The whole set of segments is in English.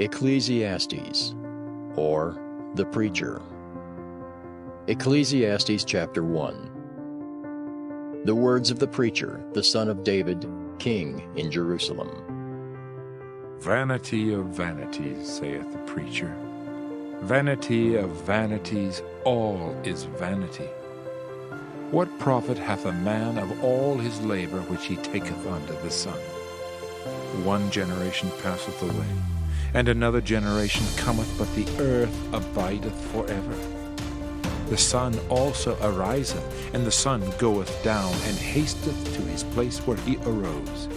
Ecclesiastes, or the Preacher. Ecclesiastes chapter 1. The words of the preacher, the son of David, king in Jerusalem. Vanity of vanities, saith the preacher. Vanity of vanities, all is vanity. What profit hath a man of all his labor which he taketh under the sun? One generation passeth away, and another generation cometh, but the earth abideth forever. The sun also ariseth, and the sun goeth down, and hasteth to his place where he arose.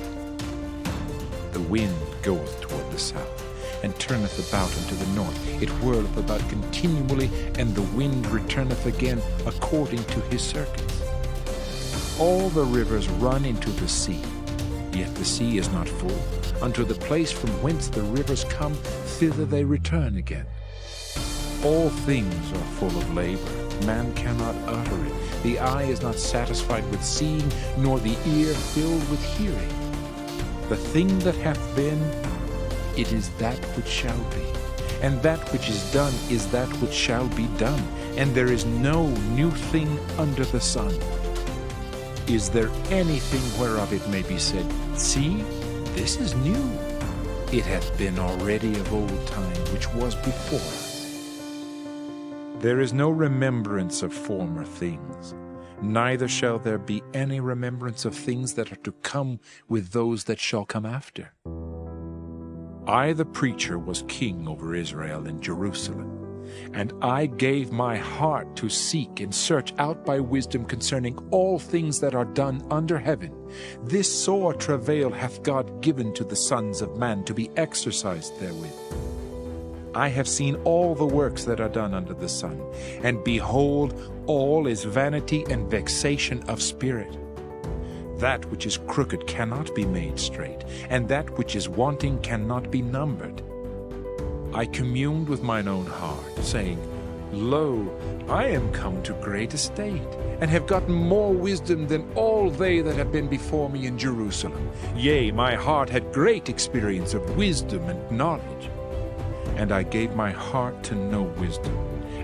The wind goeth toward the south, and turneth about unto the north. It whirleth about continually, and the wind returneth again according to his circuits. All the rivers run into the sea, yet the sea is not full. Unto the place from whence the rivers come, thither they return again. All things are full of labor. Man cannot utter it. The eye is not satisfied with seeing, nor the ear filled with hearing. The thing that hath been, it is that which shall be. And that which is done is that which shall be done. And there is no new thing under the sun. Is there anything whereof it may be said, See, this is new? It hath been already of old time, which was before us. There is no remembrance of former things, neither shall there be any remembrance of things that are to come with those that shall come after. I, the preacher, was king over Israel in Jerusalem, and I gave my heart to seek and search out by wisdom concerning all things that are done under heaven. This sore travail hath God given to the sons of man to be exercised therewith. I have seen all the works that are done under the sun, and behold, all is vanity and vexation of spirit. That which is crooked cannot be made straight, and that which is wanting cannot be numbered. I communed with mine own heart, saying, Lo, I am come to great estate, and have gotten more wisdom than all they that have been before me in Jerusalem. Yea, my heart had great experience of wisdom and knowledge. And I gave my heart to know wisdom,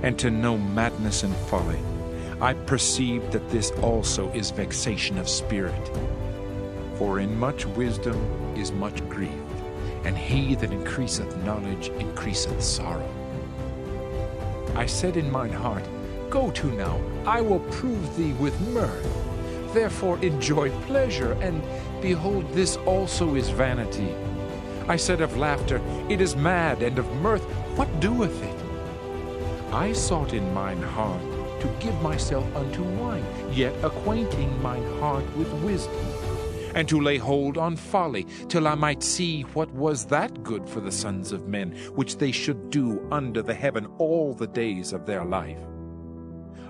and to know madness and folly. I perceived that this also is vexation of spirit. For in much wisdom is much grief, and he that increaseth knowledge increaseth sorrow. I said in mine heart, Go to now, I will prove thee with mirth. Therefore enjoy pleasure, and behold, this also is vanity. I said of laughter, It is mad, and of mirth, what doeth it? I sought in mine heart to give myself unto wine, yet acquainting mine heart with wisdom, and to lay hold on folly, till I might see what was that good for the sons of men, which they should do under the heaven all the days of their life.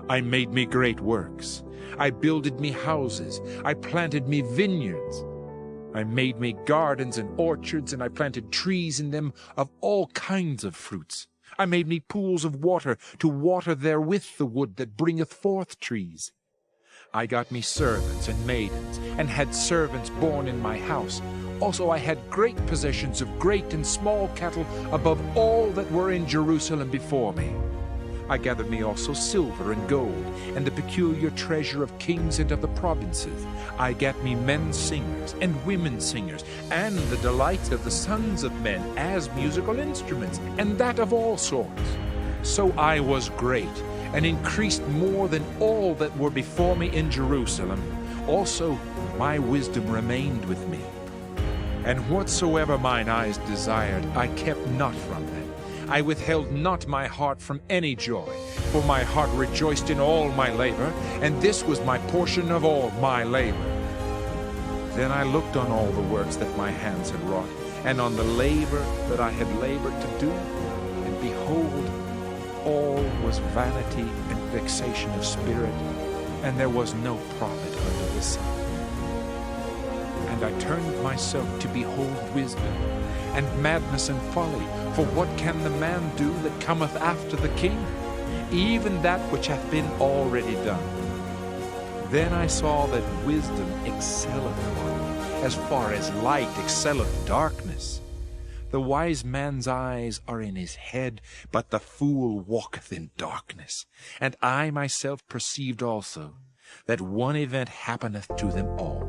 I made me great works. I builded me houses. I planted me vineyards. I made me gardens and orchards, and I planted trees in them of all kinds of fruits. I made me pools of water to water therewith the wood that bringeth forth trees. I got me servants and maidens, and had servants born in my house. Also I had great possessions of great and small cattle above all that were in Jerusalem before me. I gathered me also silver and gold, and the peculiar treasure of kings and of the provinces. I gat me men singers and women singers, and the delights of the sons of men as musical instruments, and that of all sorts. So I was great, and increased more than all that were before me in Jerusalem. Also my wisdom remained with me. And whatsoever mine eyes desired, I kept not from them. I withheld not my heart from any joy, for my heart rejoiced in all my labor, and this was my portion of all my labor. Then I looked on all the works that my hands had wrought, and on the labor that I had labored to do, and behold, all was vanity and vexation of spirit, and there was no profit under the sun. And I turned myself to behold wisdom, and madness and folly. For what can the man do that cometh after the king? Even that which hath been already done. Then I saw that wisdom excelleth folly, as far as light excelleth darkness. The wise man's eyes are in his head, but the fool walketh in darkness. And I myself perceived also that one event happeneth to them all.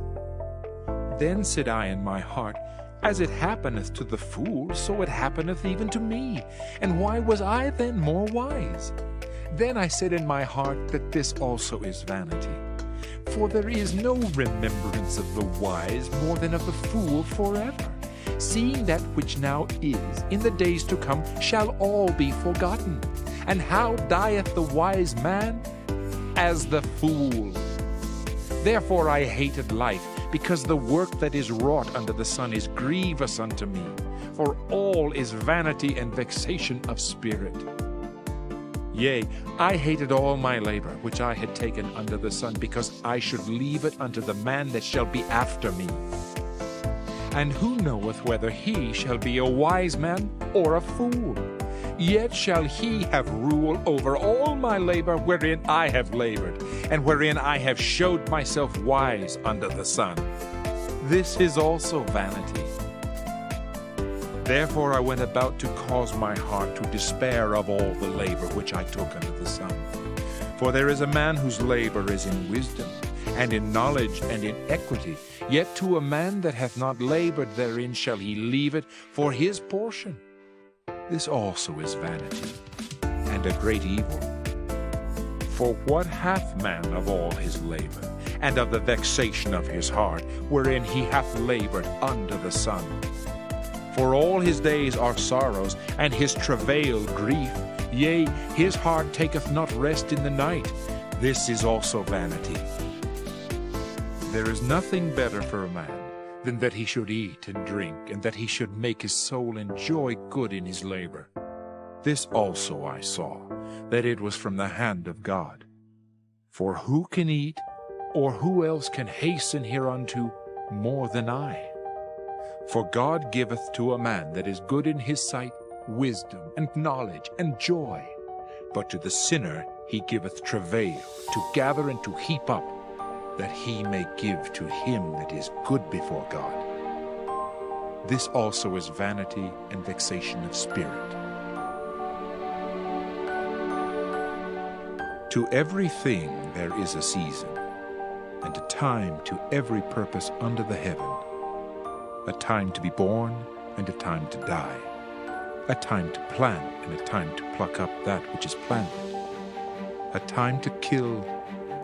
Then said I in my heart, As it happeneth to the fool, so it happeneth even to me. And why was I then more wise? Then I said in my heart that this also is vanity. For there is no remembrance of the wise more than of the fool forever. Seeing that which now is, in the days to come, shall all be forgotten. And how dieth the wise man? As the fool. Therefore I hated life, because the work that is wrought under the sun is grievous unto me. For all is vanity and vexation of spirit. Yea, I hated all my labor which I had taken under the sun, because I should leave it unto the man that shall be after me. And who knoweth whether he shall be a wise man or a fool? Yet shall he have rule over all my labor wherein I have labored, and wherein I have showed myself wise under the sun. This is also vanity. Therefore I went about to cause my heart to despair of all the labor which I took under the sun. For there is a man whose labor is in wisdom, and in knowledge, and in equity. Yet to a man that hath not labored therein shall he leave it for his portion. This also is vanity, and a great evil. For what hath man of all his labor, and of the vexation of his heart, wherein he hath labored under the sun? For all his days are sorrows, and his travail grief. Yea, his heart taketh not rest in the night. This is also vanity. There is nothing better for a man than that he should eat and drink, and that he should make his soul enjoy good in his labor. This also I saw, that it was from the hand of God. For who can eat, or who else can hasten hereunto more than I? For God giveth to a man that is good in his sight wisdom, and knowledge, and joy. But to the sinner he giveth travail, to gather and to heap up, that he may give to him that is good before God. This also is vanity and vexation of spirit. To everything there is a season, and a time to every purpose under the heaven, a time to be born, and a time to die, a time to plant, and a time to pluck up that which is planted, a time to kill,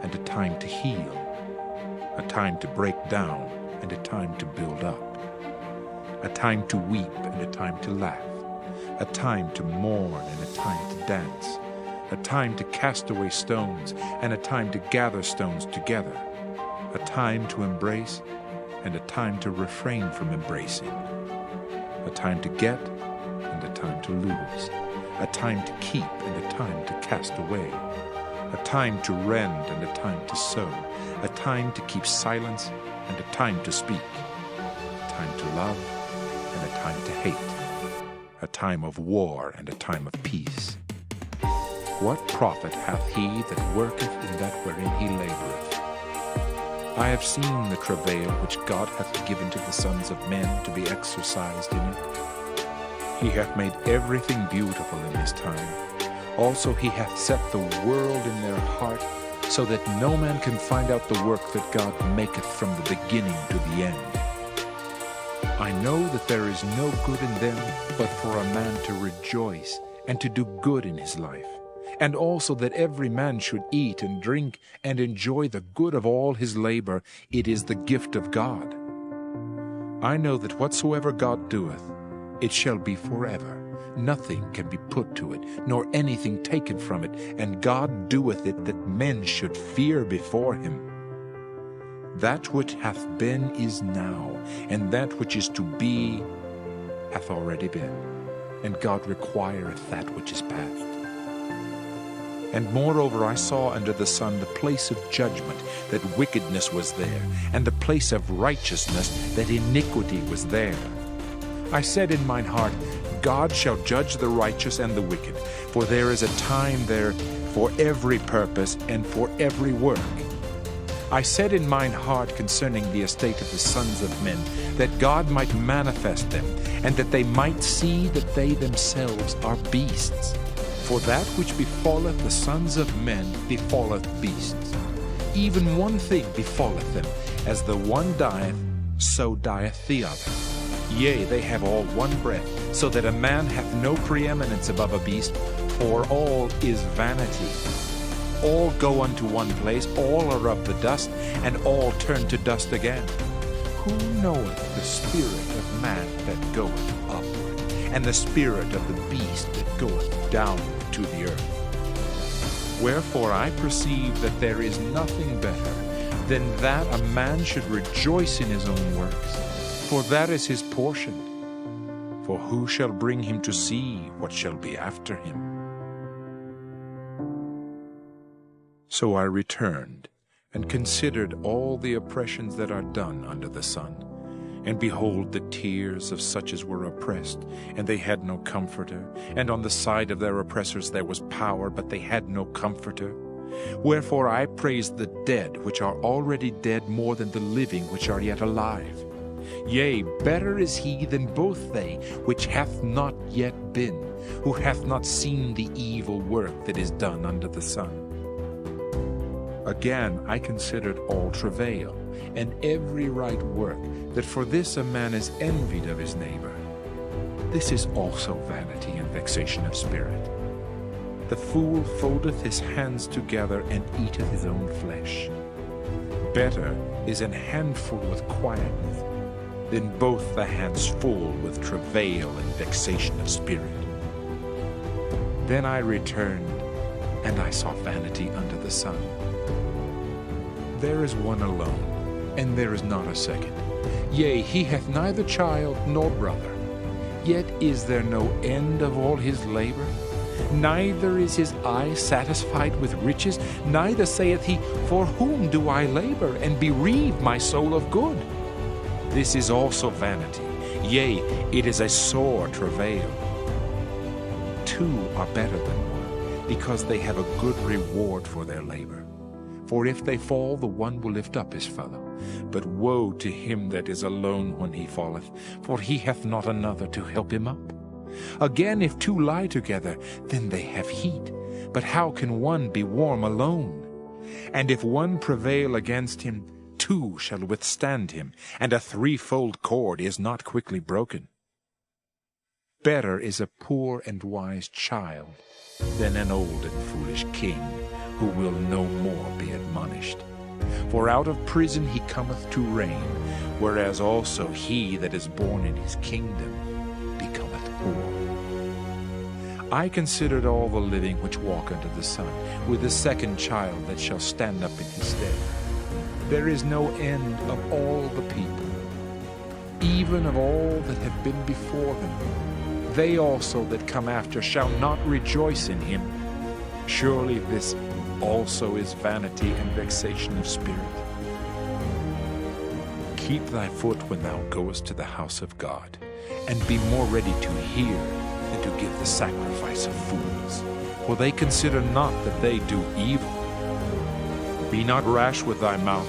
and a time to heal, a time to break down, and a time to build up, a time to weep, and a time to laugh, a time to mourn, and a time to dance, a time to cast away stones, and a time to gather stones together, a time to embrace, and a time to refrain from embracing, a time to get, and a time to lose, a time to keep, and a time to cast away, a time to rend, and a time to sow, a time to keep silence, and a time to speak, a time to love, and a time to hate, a time of war, and a time of peace. What profit hath he that worketh in that wherein he laboureth? I have seen the travail which God hath given to the sons of men to be exercised in it. He hath made everything beautiful in his time. Also he hath set the world in their heart, so that no man can find out the work that God maketh from the beginning to the end. I know that there is no good in them, but for a man to rejoice and to do good in his life, and also that every man should eat and drink and enjoy the good of all his labor. It is the gift of God. I know that whatsoever God doeth, it shall be forever. Nothing can be put to it, nor anything taken from it, and God doeth it that men should fear before him. That which hath been is now, and that which is to be hath already been, and God requireth that which is past. And moreover I saw under the sun the place of judgment, that wickedness was there, and the place of righteousness, that iniquity was there. I said in mine heart, God shall judge the righteous and the wicked, for there is a time there for every purpose and for every work. I said in mine heart concerning the estate of the sons of men, that God might manifest them, and that they might see that they themselves are beasts. For that which befalleth the sons of men befalleth beasts. Even one thing befalleth them, as the one dieth, so dieth the other. Yea, they have all one breath, so that a man hath no preeminence above a beast, for all is vanity. All go unto one place, all are of the dust, and all turn to dust again. Who knoweth the spirit of man that goeth upward, and the spirit of the beast that goeth down to the earth? Wherefore I perceive that there is nothing better than that a man should rejoice in his own works, for that is his portion. For who shall bring him to see what shall be after him? So I returned, and considered all the oppressions that are done under the sun. And behold, the tears of such as were oppressed, and they had no comforter. And on the side of their oppressors there was power, but they had no comforter. Wherefore I praise the dead which are already dead more than the living which are yet alive. Yea, better is he than both they which hath not yet been, who hath not seen the evil work that is done under the sun. Again I considered all travail, and every right work, that for this a man is envied of his neighbor. This is also vanity and vexation of spirit. The fool foldeth his hands together, and eateth his own flesh. Better is an handful with quietness, than both the hands full with travail and vexation of spirit. Then I returned, and I saw vanity under the sun. There is one alone, and there is not a second. Yea, he hath neither child nor brother. Yet is there no end of all his labor? Neither is his eye satisfied with riches, neither saith he, For whom do I labor, and bereave my soul of good? This is also vanity, yea, it is a sore travail. Two are better than one, because they have a good reward for their labor. For if they fall, the one will lift up his fellow. But woe to him that is alone when he falleth, for he hath not another to help him up. Again, if two lie together, then they have heat. But how can one be warm alone? And if one prevail against him, two shall withstand him, and a threefold cord is not quickly broken. Better is a poor and wise child than an old and foolish king, who will no more be admonished. For out of prison he cometh to reign, whereas also he that is born in his kingdom becometh poor. I considered all the living which walk under the sun, with the second child that shall stand up in his stead. There is no end of all the people, even of all that have been before them. They also that come after shall not rejoice in him. Surely this also is vanity and vexation of spirit. Keep thy foot when thou goest to the house of God, and be more ready to hear than to give the sacrifice of fools, for they consider not that they do evil. Be not rash with thy mouth,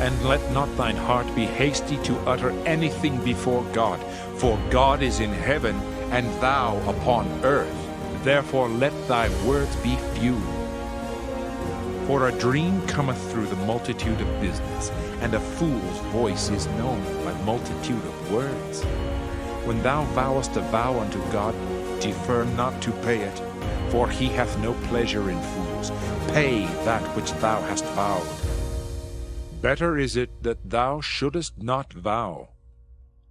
and let not thine heart be hasty to utter anything before God, for God is in heaven, and thou upon earth. Therefore let thy words be few. For a dream cometh through the multitude of business, and a fool's voice is known by multitude of words. When thou vowest a vow unto God, defer not to pay it, for he hath no pleasure in fools. Pay that which thou hast vowed. Better is it that thou shouldest not vow,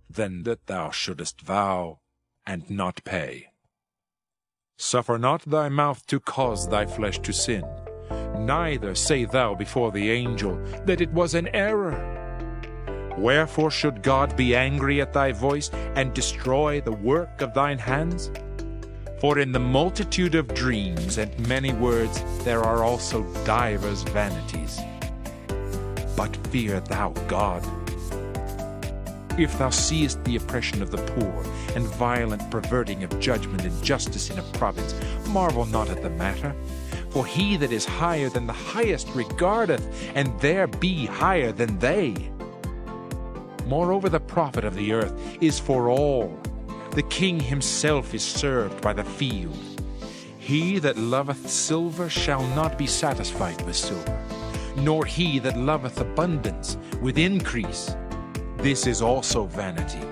than that thou shouldest vow and not pay. Suffer not thy mouth to cause thy flesh to sin, neither say thou before the angel that it was an error. Wherefore should God be angry at thy voice, and destroy the work of thine hands? For in the multitude of dreams and many words there are also divers vanities. But fear thou God. If thou seest the oppression of the poor, and violent perverting of judgment and justice in a province, marvel not at the matter. For he that is higher than the highest regardeth, and there be higher than they. Moreover, the profit of the earth is for all. The king himself is served by the field. He that loveth silver shall not be satisfied with silver, nor he that loveth abundance with increase. This is also vanity.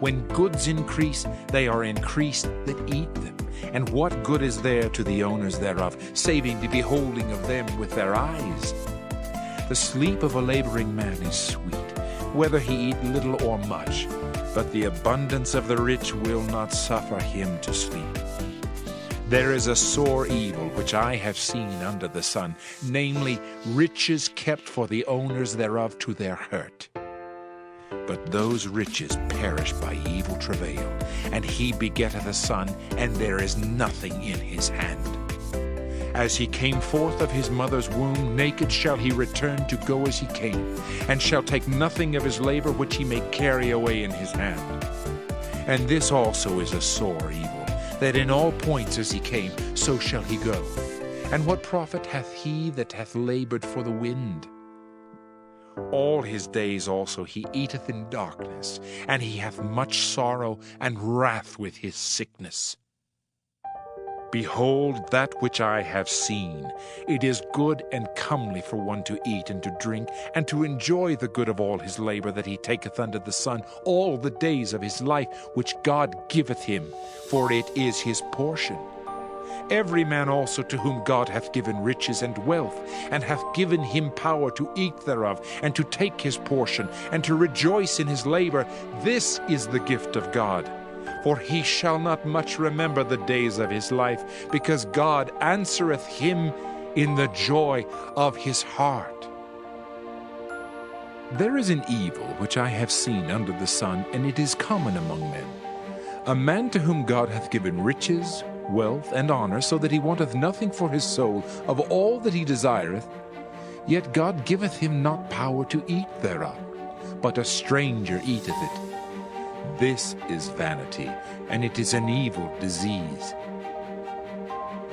When goods increase, they are increased that eat them. And what good is there to the owners thereof, saving the beholding of them with their eyes? The sleep of a laboring man is sweet, whether he eat little or much, but the abundance of the rich will not suffer him to sleep. There is a sore evil which I have seen under the sun, namely riches kept for the owners thereof to their hurt. But those riches perish by evil travail, and he begetteth a son, and there is nothing in his hand. As he came forth of his mother's womb, naked shall he return to go as he came, and shall take nothing of his labor which he may carry away in his hand. And this also is a sore evil, that in all points as he came, so shall he go. And what profit hath he that hath labored for the wind? All his days also he eateth in darkness, and he hath much sorrow and wrath with his sickness. Behold, that which I have seen, it is good and comely for one to eat and to drink, and to enjoy the good of all his labor that he taketh under the sun all the days of his life, which God giveth him, for it is his portion. Every man also to whom God hath given riches and wealth, and hath given him power to eat thereof, and to take his portion, and to rejoice in his labor, this is the gift of God. For he shall not much remember the days of his life, because God answereth him in the joy of his heart. There is an evil which I have seen under the sun, and it is common among men. A man to whom God hath given riches, wealth, and honor, so that he wanteth nothing for his soul of all that he desireth, yet God giveth him not power to eat thereof, but a stranger eateth it. This is vanity, and it is an evil disease.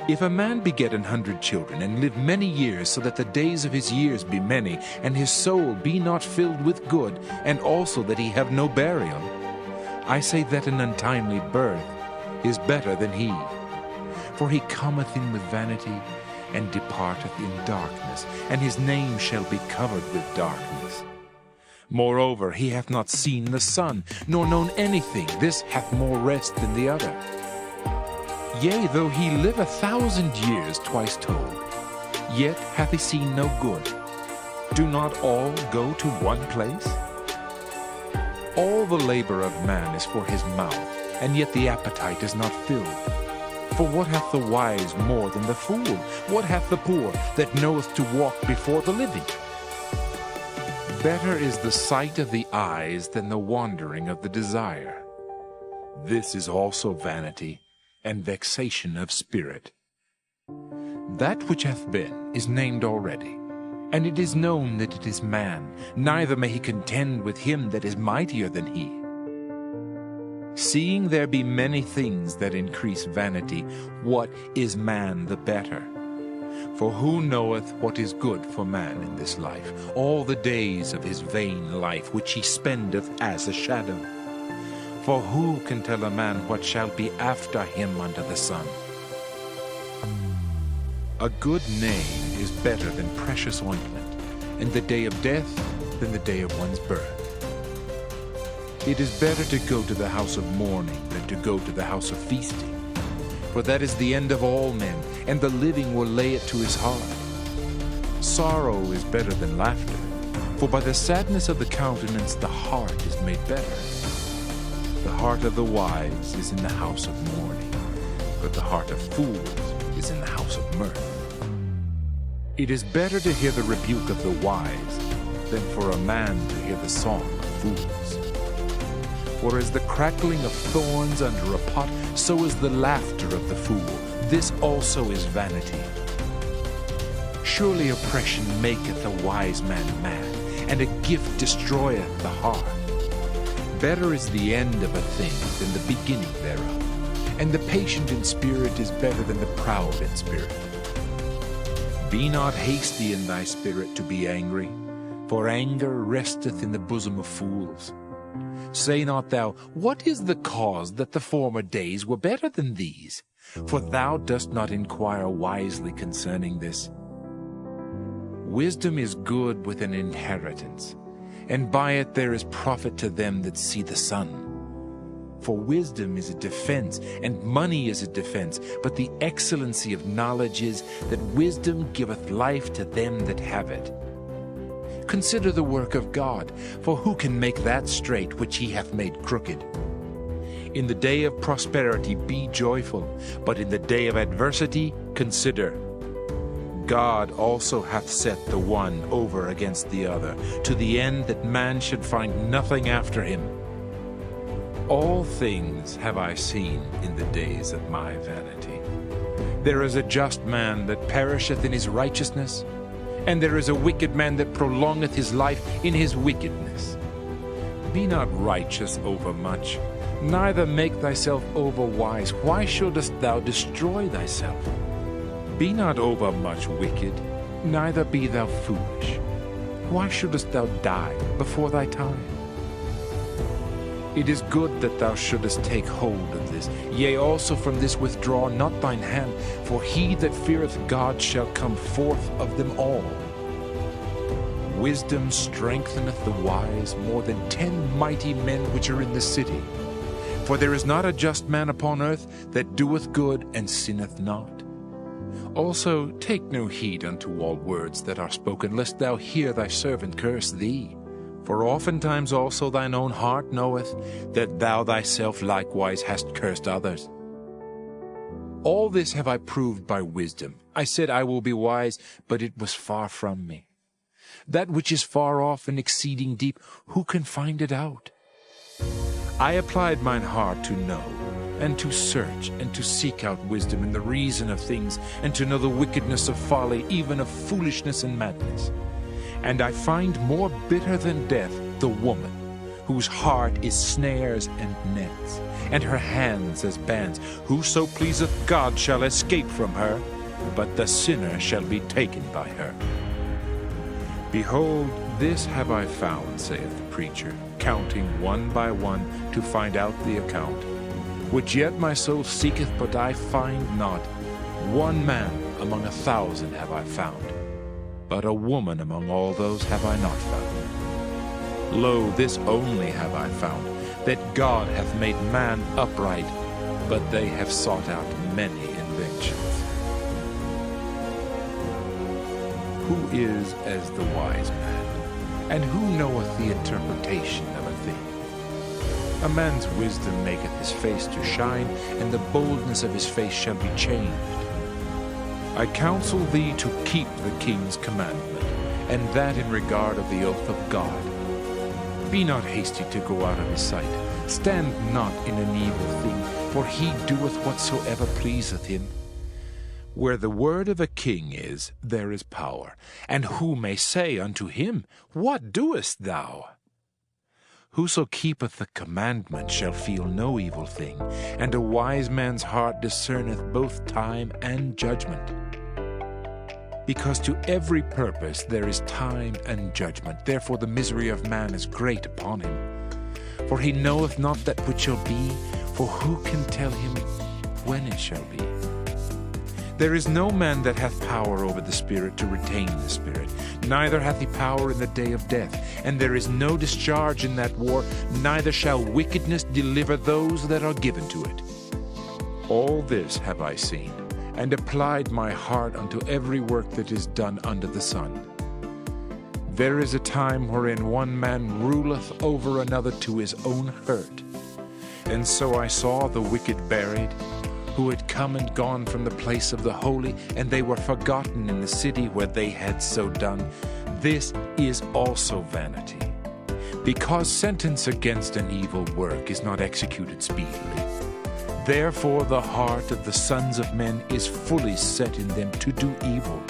If a man beget 100 children, and live many years, so that the days of his years be many, and his soul be not filled with good, and also that he have no burial, I say that an untimely birth is better than he. For he cometh in with vanity, and departeth in darkness, and his name shall be covered with darkness. Moreover, he hath not seen the sun, nor known anything. This hath more rest than the other. Yea, though he live 1,000 years twice told, yet hath he seen no good. Do not all go to one place? All the labor of man is for his mouth, and yet the appetite is not filled. For what hath the wise more than the fool? What hath the poor that knoweth to walk before the living? Better is the sight of the eyes than the wandering of the desire. This is also vanity and vexation of spirit. That which hath been is named already, and it is known that it is man, neither may he contend with him that is mightier than he. Seeing there be many things that increase vanity, what is man the better? For who knoweth what is good for man in this life, all the days of his vain life, which he spendeth as a shadow? For who can tell a man what shall be after him under the sun? A good name is better than precious ointment, and the day of death than the day of one's birth. It is better to go to the house of mourning than to go to the house of feasting. For that is the end of all men, and the living will lay it to his heart. Sorrow is better than laughter, for by the sadness of the countenance the heart is made better. The heart of the wise is in the house of mourning, but the heart of fools is in the house of mirth. It is better to hear the rebuke of the wise than for a man to hear the song of fools. For as the crackling of thorns under a pot, so is the laughter of the fool. This also is vanity. Surely oppression maketh a wise man mad, and a gift destroyeth the heart. Better is the end of a thing than the beginning thereof, and the patient in spirit is better than the proud in spirit. Be not hasty in thy spirit to be angry, for anger resteth in the bosom of fools. Say not thou, What is the cause that the former days were better than these? For thou dost not inquire wisely concerning this. Wisdom is good with an inheritance, and by it there is profit to them that see the sun. For wisdom is a defense, and money is a defense, but the excellency of knowledge is that wisdom giveth life to them that have it. Consider the work of God, for who can make that straight which he hath made crooked? In the day of prosperity be joyful, but in the day of adversity consider. God also hath set the one over against the other, to the end that man should find nothing after him. All things have I seen in the days of my vanity. There is a just man that perisheth in his righteousness, and there is a wicked man that prolongeth his life in his wickedness. Be not righteous over much, neither make thyself over wise. Why shouldest thou destroy thyself? Be not over much wicked, neither be thou foolish. Why shouldest thou die before thy time? It is good that thou shouldest take hold of this. Yea, also from this withdraw not thine hand, for he that feareth God shall come forth of them all. Wisdom strengtheneth the wise more than 10 mighty men which are in the city. For there is not a just man upon earth that doeth good and sinneth not. Also take no heed unto all words that are spoken, lest thou hear thy servant curse thee. For oftentimes also thine own heart knoweth that thou thyself likewise hast cursed others. All this have I proved by wisdom. I said I will be wise, but it was far from me. That which is far off and exceeding deep, who can find it out? I applied mine heart to know, and to search, and to seek out wisdom and the reason of things, and to know the wickedness of folly, even of foolishness and madness. And I find more bitter than death the woman, whose heart is snares and nets, and her hands as bands. Whoso pleaseth God shall escape from her, but the sinner shall be taken by her. Behold, this have I found, saith the preacher, counting one by one to find out the account, which yet my soul seeketh, but I find not. One man among 1,000 have I found, but a woman among all those have I not found. Lo, this only have I found, that God hath made man upright, but they have sought out many inventions. Who is as the wise man, and who knoweth the interpretation of a thing? A man's wisdom maketh his face to shine, and the boldness of his face shall be changed. I counsel thee to keep the king's commandment, and that in regard of the oath of God. Be not hasty to go out of his sight. Stand not in an evil thing, for he doeth whatsoever pleaseth him. Where the word of a king is, there is power. And who may say unto him, What doest thou? Whoso keepeth the commandment shall feel no evil thing, and a wise man's heart discerneth both time and judgment. Because to every purpose there is time and judgment, therefore the misery of man is great upon him. For he knoweth not that which shall be, for who can tell him when it shall be? There is no man that hath power over the Spirit to retain the Spirit, neither hath he power in the day of death. And there is no discharge in that war, neither shall wickedness deliver those that are given to it. All this have I seen, and applied my heart unto every work that is done under the sun. There is a time wherein one man ruleth over another to his own hurt. And so I saw the wicked buried, who had come and gone from the place of the holy, and they were forgotten in the city where they had so done. This is also vanity, because sentence against an evil work is not executed speedily. Therefore the heart of the sons of men is fully set in them to do evil.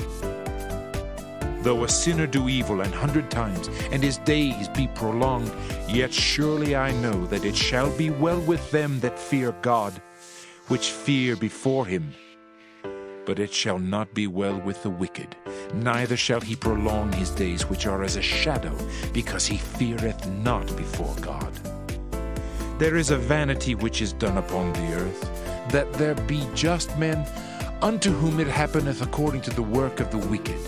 Though a sinner do evil 100 times, and his days be prolonged, yet surely I know that it shall be well with them that fear God, which fear before him. But it shall not be well with the wicked, neither shall he prolong his days, which are as a shadow, because he feareth not before God. There is a vanity which is done upon the earth, that there be just men, unto whom it happeneth according to the work of the wicked.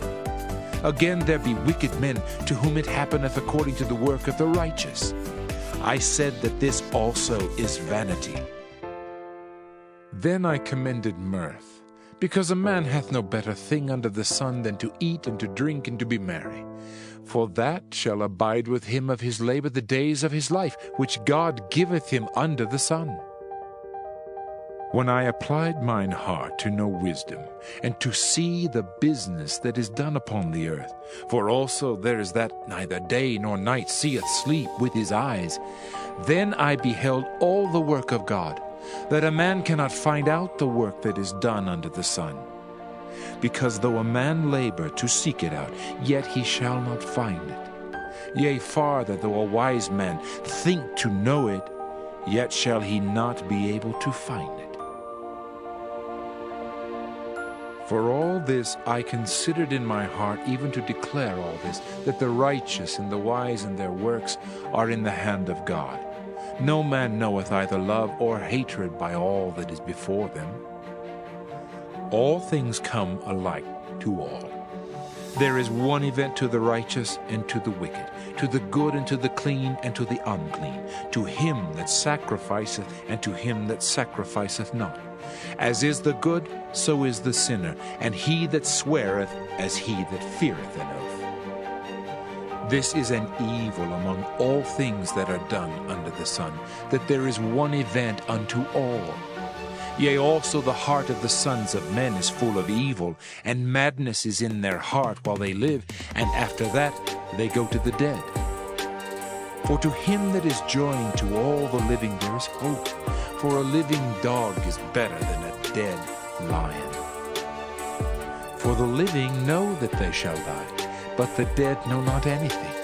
Again there be wicked men, to whom it happeneth according to the work of the righteous. I said that this also is vanity. Then I commended mirth, because a man hath no better thing under the sun than to eat and to drink and to be merry. For that shall abide with him of his labor the days of his life, which God giveth him under the sun. When I applied mine heart to know wisdom, and to see the business that is done upon the earth, for also there is that neither day nor night seeth sleep with his eyes, then I beheld all the work of God, that a man cannot find out the work that is done under the sun. Because though a man labor to seek it out, yet he shall not find it. Yea, farther, though a wise man think to know it, yet shall he not be able to find it. For all this I considered in my heart, even to declare all this, that the righteous and the wise in their works are in the hand of God. No man knoweth either love or hatred by all that is before them. All things come alike to all. There is one event to the righteous and to the wicked, to the good and to the clean and to the unclean, to him that sacrificeth and to him that sacrificeth not. As is the good, so is the sinner, and he that sweareth as he that feareth an oath. This is an evil among all things that are done under the sun, that there is one event unto all. Yea, also the heart of the sons of men is full of evil, and madness is in their heart while they live, and after that they go to the dead. For to him that is joined to all the living there is hope, for a living dog is better than a dead lion. For the living know that they shall die, but the dead know not anything,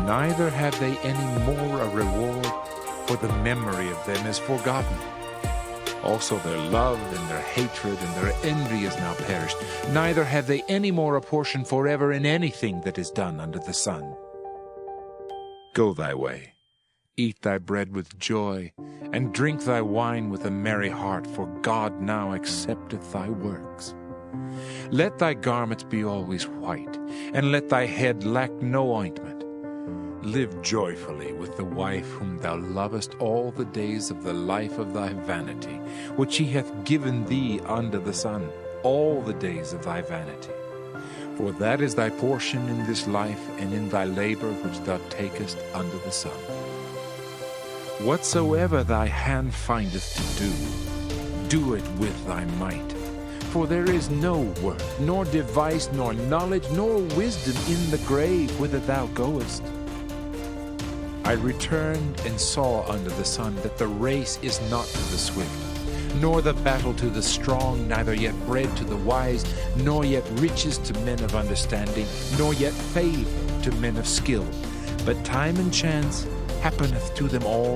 neither have they any more a reward, for the memory of them is forgotten. Also their love and their hatred and their envy is now perished, neither have they any more a portion forever in anything that is done under the sun. Go thy way, eat thy bread with joy, and drink thy wine with a merry heart, for God now accepteth thy works. Let thy garments be always white, and let thy head lack no ointment. Live joyfully with the wife whom thou lovest all the days of the life of thy vanity, which he hath given thee under the sun, all the days of thy vanity. For that is thy portion in this life, and in thy labor which thou takest under the sun. Whatsoever thy hand findeth to do, do it with thy might. For there is no work, nor device, nor knowledge, nor wisdom in the grave whither thou goest. I returned and saw under the sun that the race is not to the swift, nor the battle to the strong, neither yet bread to the wise, nor yet riches to men of understanding, nor yet favor to men of skill. But time and chance happeneth to them all.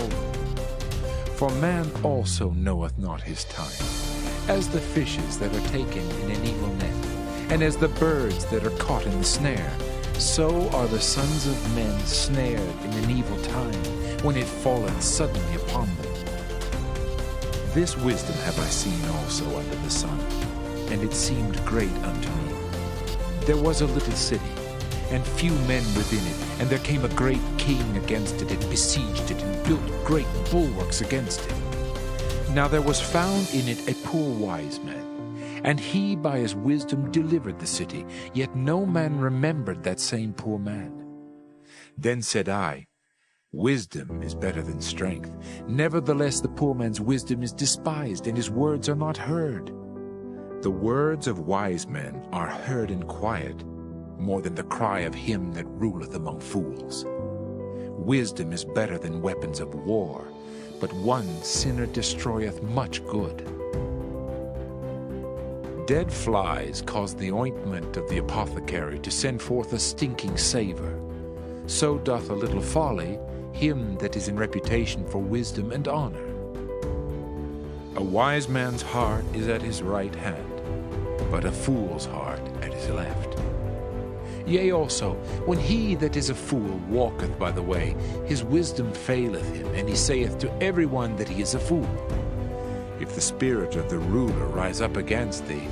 For man also knoweth not his time, as the fishes that are taken in an evil net, and as the birds that are caught in the snare. So are the sons of men snared in an evil time, when it falleth suddenly upon them. This wisdom have I seen also under the sun, and it seemed great unto me. There was a little city, and few men within it, and there came a great king against it, and besieged it, and built great bulwarks against it. Now there was found in it a poor wise man, and he by his wisdom delivered the city, yet no man remembered that same poor man. Then said I, Wisdom is better than strength. Nevertheless the poor man's wisdom is despised, and his words are not heard. The words of wise men are heard in quiet, more than the cry of him that ruleth among fools. Wisdom is better than weapons of war, but one sinner destroyeth much good. Dead flies cause the ointment of the apothecary to send forth a stinking savour. So doth a little folly him that is in reputation for wisdom and honour. A wise man's heart is at his right hand, but a fool's heart at his left. Yea also, when he that is a fool walketh by the way, his wisdom faileth him, and he saith to every one that he is a fool. If the spirit of the ruler rise up against thee,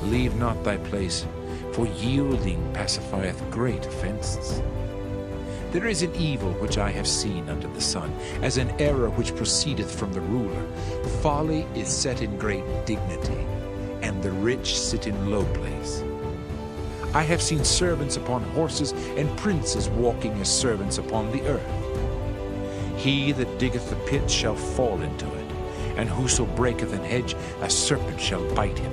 leave not thy place, for yielding pacifieth great offences. There is an evil which I have seen under the sun, as an error which proceedeth from the ruler. Folly is set in great dignity, and the rich sit in low place. I have seen servants upon horses, and princes walking as servants upon the earth. He that diggeth the pit shall fall into it, and whoso breaketh an hedge, a serpent shall bite him.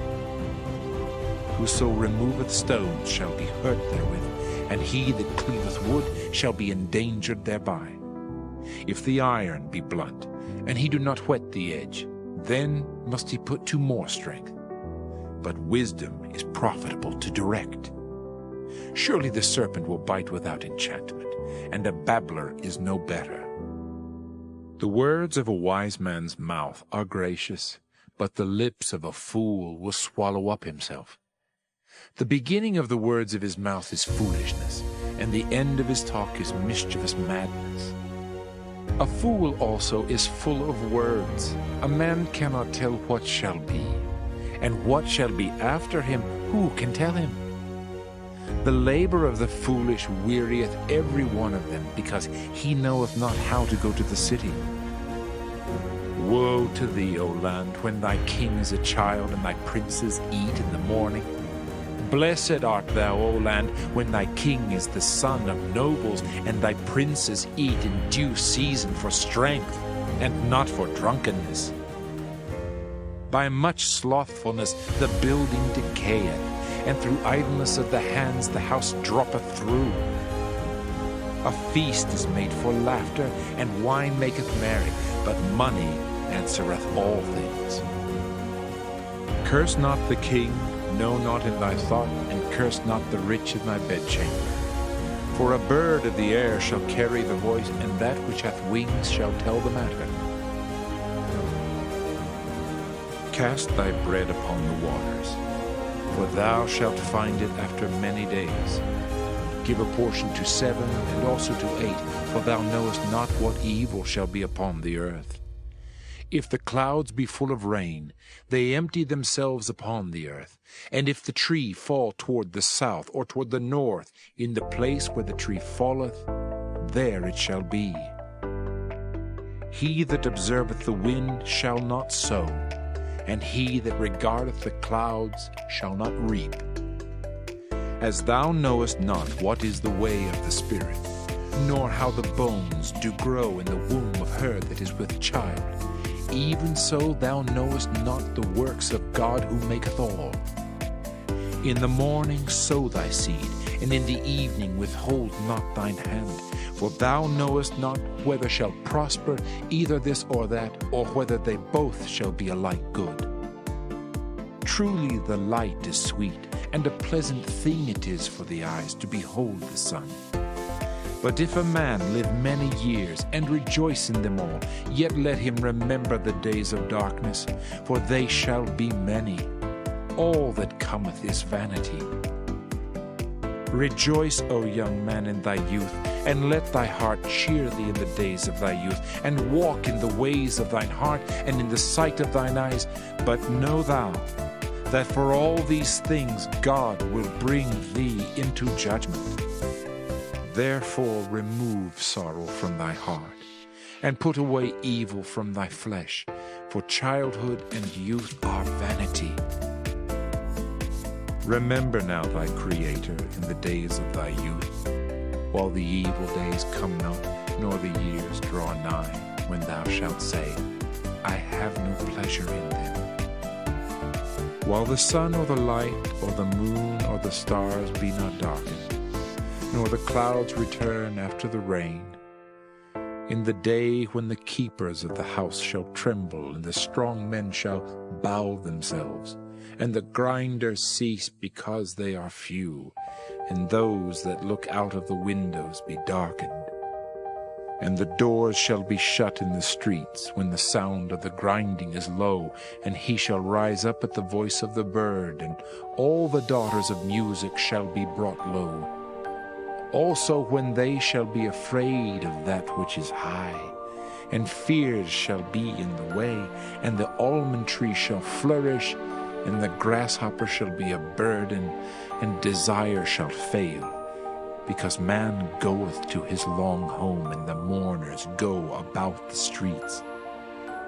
Whoso removeth stones shall be hurt therewith, and he that cleaveth wood shall be endangered thereby. If the iron be blunt, and he do not whet the edge, then must he put to more strength. But wisdom is profitable to direct. Surely the serpent will bite without enchantment, and a babbler is no better. The words of a wise man's mouth are gracious, but the lips of a fool will swallow up himself. The beginning of the words of his mouth is foolishness, and the end of his talk is mischievous madness. A fool also is full of words. A man cannot tell what shall be, and what shall be after him, who can tell him? The labor of the foolish wearieth every one of them, because he knoweth not how to go to the city. Woe to thee, O land, when thy king is a child, and thy princes eat in the morning. Blessed art thou, O land, when thy king is the son of nobles, and thy princes eat in due season for strength, and not for drunkenness. By much slothfulness the building decayeth, and through idleness of the hands the house droppeth through. A feast is made for laughter, and wine maketh merry, but money answereth all things. Curse not the king, no, not in thy thought, and curse not the rich in thy bedchamber. For a bird of the air shall carry the voice, and that which hath wings shall tell the matter. Cast thy bread upon the waters, for thou shalt find it after many days. Give a portion to 7, and also to 8, for thou knowest not what evil shall be upon the earth. If the clouds be full of rain, they empty themselves upon the earth. And if the tree fall toward the south or toward the north, in the place where the tree falleth, there it shall be. He that observeth the wind shall not sow, and he that regardeth the clouds shall not reap. As thou knowest not what is the way of the Spirit, nor how the bones do grow in the womb of her that is with child, even so thou knowest not the works of God who maketh all. In the morning sow thy seed, and in the evening withhold not thine hand. For thou knowest not whether shall prosper either this or that, or whether they both shall be alike good. Truly the light is sweet, and a pleasant thing it is for the eyes to behold the sun. But if a man live many years, and rejoice in them all, yet let him remember the days of darkness, for they shall be many. All that cometh is vanity. Rejoice, O young man, in thy youth, and let thy heart cheer thee in the days of thy youth, and walk in the ways of thine heart, and in the sight of thine eyes. But know thou, that for all these things God will bring thee into judgment. Therefore remove sorrow from thy heart, and put away evil from thy flesh, for childhood and youth are vanity. Remember now thy Creator in the days of thy youth, while the evil days come not, nor the years draw nigh, when thou shalt say, I have no pleasure in them. While the sun or the light, or the moon or the stars be not darkened, nor the clouds return after the rain, in the day when the keepers of the house shall tremble, and the strong men shall bow themselves, and the grinders cease because they are few, and those that look out of the windows be darkened. And the doors shall be shut in the streets, when the sound of the grinding is low, and he shall rise up at the voice of the bird, and all the daughters of music shall be brought low. Also when they shall be afraid of that which is high, and fears shall be in the way, and the almond tree shall flourish, and the grasshopper shall be a burden, and desire shall fail. Because man goeth to his long home, and the mourners go about the streets.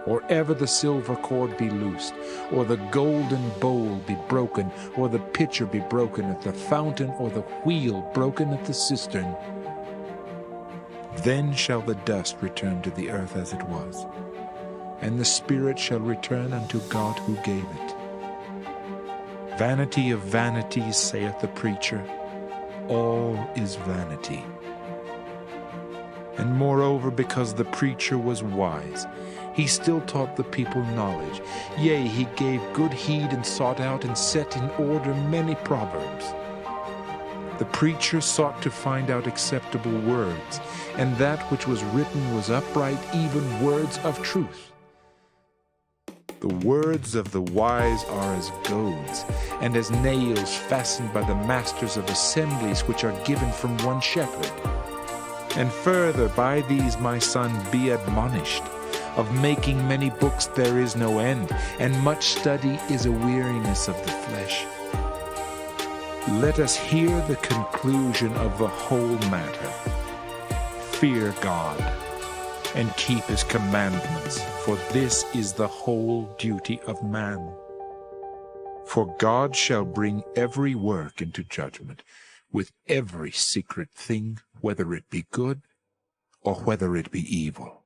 Or ever the silver cord be loosed, or the golden bowl be broken, or the pitcher be broken at the fountain, or the wheel broken at the cistern. Then shall the dust return to the earth as it was, and the spirit shall return unto God who gave it. Vanity of vanities, saith the preacher, all is vanity. And moreover, because the preacher was wise, he still taught the people knowledge. Yea, he gave good heed, and sought out and set in order many proverbs. The preacher sought to find out acceptable words, and that which was written was upright, even words of truth. The words of the wise are as goads, and as nails fastened by the masters of assemblies, which are given from one shepherd. And further, by these, my son, be admonished. Of making many books there is no end, and much study is a weariness of the flesh. Let us hear the conclusion of the whole matter. Fear God, and keep his commandments, for this is the whole duty of man. For God shall bring every work into judgment, with every secret thing, whether it be good or whether it be evil.